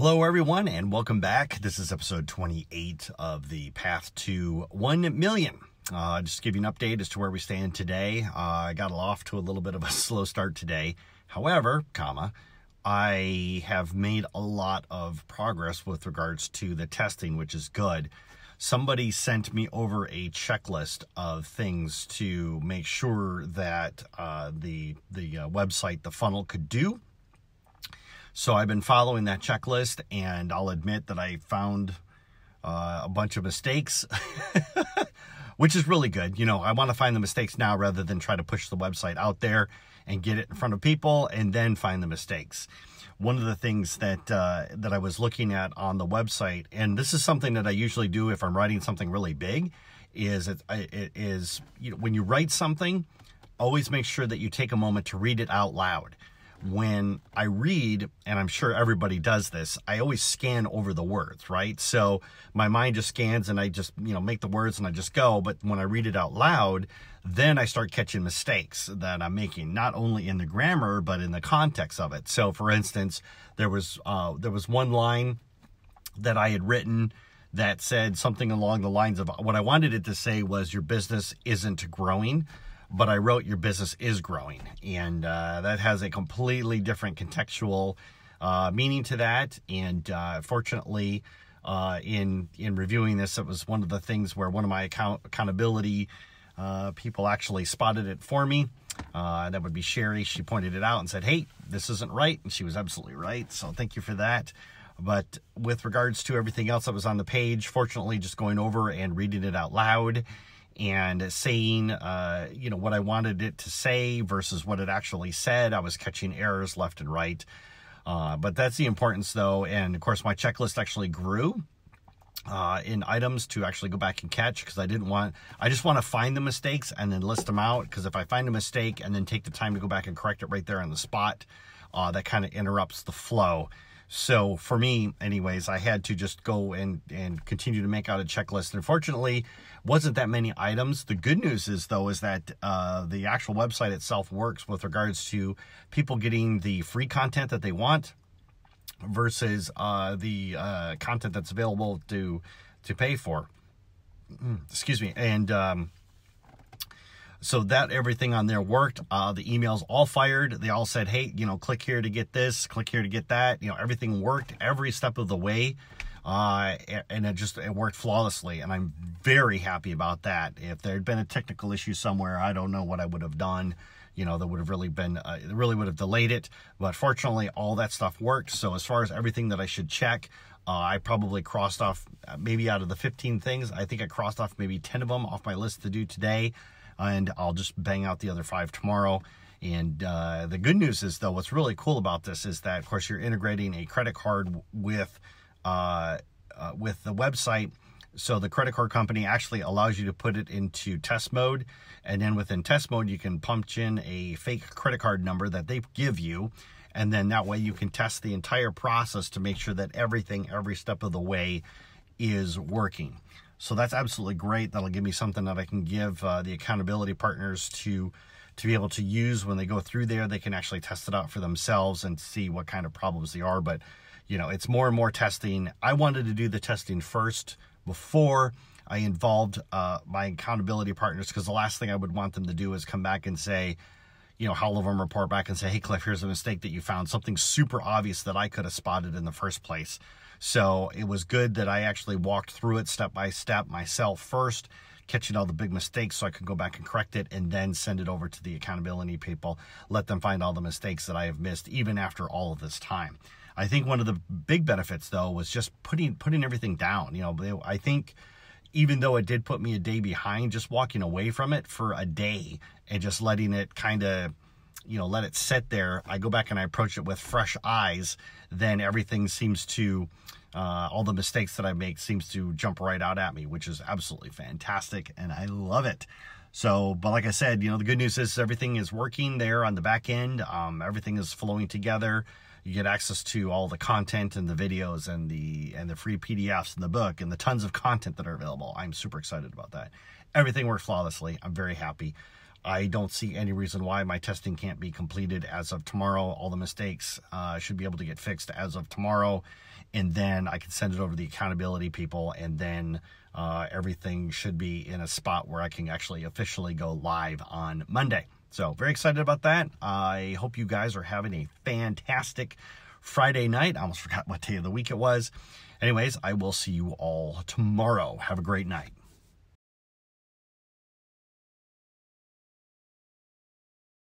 Hello, everyone, and welcome back. This is episode 28 of the Path to 1 Million. Just to give you an update as to where we stand today. I got off to a little bit of a slow start today. However, I have made a lot of progress with regards to the testing, which is good. Somebody sent me over a checklist of things to make sure that the website, the funnel, could do. So I've been following that checklist, and I'll admit that I found a bunch of mistakes, which is really good. You know, I want to find the mistakes now rather than try to push the website out there and get it in front of people and then find the mistakes. One of the things that I was looking at on the website, and this is something that I usually do if I'm writing something really big, is when you write something, always make sure that you take a moment to read it out loud. When I read, and I'm sure everybody does this, I always scan over the words, right? So my mind just scans and I just, make the words and I just go. But when I read it out loud, then I start catching mistakes that I'm making, not only in the grammar, but in the context of it. So for instance, there was one line that I had written that said something along the lines of, what I wanted it to say was, your business isn't growing. But I wrote, your business is growing. And that has a completely different contextual meaning to that. And fortunately, in reviewing this, it was one of the things where one of my accountability people actually spotted it for me. That would be Sherry. She pointed it out and said, hey, this isn't right. And she was absolutely right. So thank you for that. But with regards to everything else that was on the page, fortunately, just going over and reading it out loud and saying, what I wanted it to say versus what it actually said. I was catching errors left and right. But that's the importance, though. And, of course, my checklist actually grew in items to actually go back and catch, because I just want to find the mistakes and then list them out. Because if I find a mistake and then take the time to go back and correct it right there on the spot, that kind of interrupts the flow. So for me, anyways, I had to just go and continue to make out a checklist. Unfortunately, wasn't that many items. The good news is, though, is that the actual website itself works with regards to people getting the free content that they want versus the content that's available to pay for. Excuse me. And so that everything on there worked. The emails all fired. They all said, hey, click here to get this, click here to get that. Everything worked every step of the way. And it worked flawlessly. And I'm very happy about that. If there had been a technical issue somewhere, I don't know what I would have done. That would have really been, it really would have delayed it. But fortunately, all that stuff worked. So as far as everything that I should check, I probably crossed off, maybe out of the 15 things, I think I crossed off maybe 10 of them off my list to do today. And I'll just bang out the other 5 tomorrow. And the good news is, though, what's really cool about this is that, of course, you're integrating a credit card with the website. So the credit card company actually allows you to put it into test mode. And then within test mode, you can punch in a fake credit card number that they give you. And then that way you can test the entire process to make sure that everything, every step of the way, is working. So that's absolutely great. That'll give me something that I can give the accountability partners to be able to use when they go through there. They can actually test it out for themselves and see what kind of problems they are. But, it's more and more testing. I wanted to do the testing first before I involved my accountability partners, because the last thing I would want them to do is come back and say, all of them report back and say, hey, Cliff, here's a mistake that you found, something super obvious that I could have spotted in the first place. So it was good that I actually walked through it step by step myself first, catching all the big mistakes so I could go back and correct it and then send it over to the accountability people, let them find all the mistakes that I have missed even after all of this time. I think one of the big benefits, though, was just putting everything down. I think even though it did put me a day behind, just walking away from it for a day and just letting it kind of, let it sit there, I go back and I approach it with fresh eyes, then everything seems to, all the mistakes that I make seems to jump right out at me, which is absolutely fantastic, and I love it. So, but like I said, the good news is everything is working there on the back end. Everything is flowing together. You get access to all the content and the videos and the free PDFs and the book and the tons of content that are available. I'm super excited about that. Everything works flawlessly. I'm very happy. I don't see any reason why my testing can't be completed as of tomorrow. All the mistakes should be able to get fixed as of tomorrow. and then I can send it over to the accountability people, and then everything should be in a spot where I can actually officially go live on Monday. So very excited about that. I hope you guys are having a fantastic Friday night. I almost forgot what day of the week it was. Anyways, I will see you all tomorrow. Have a great night.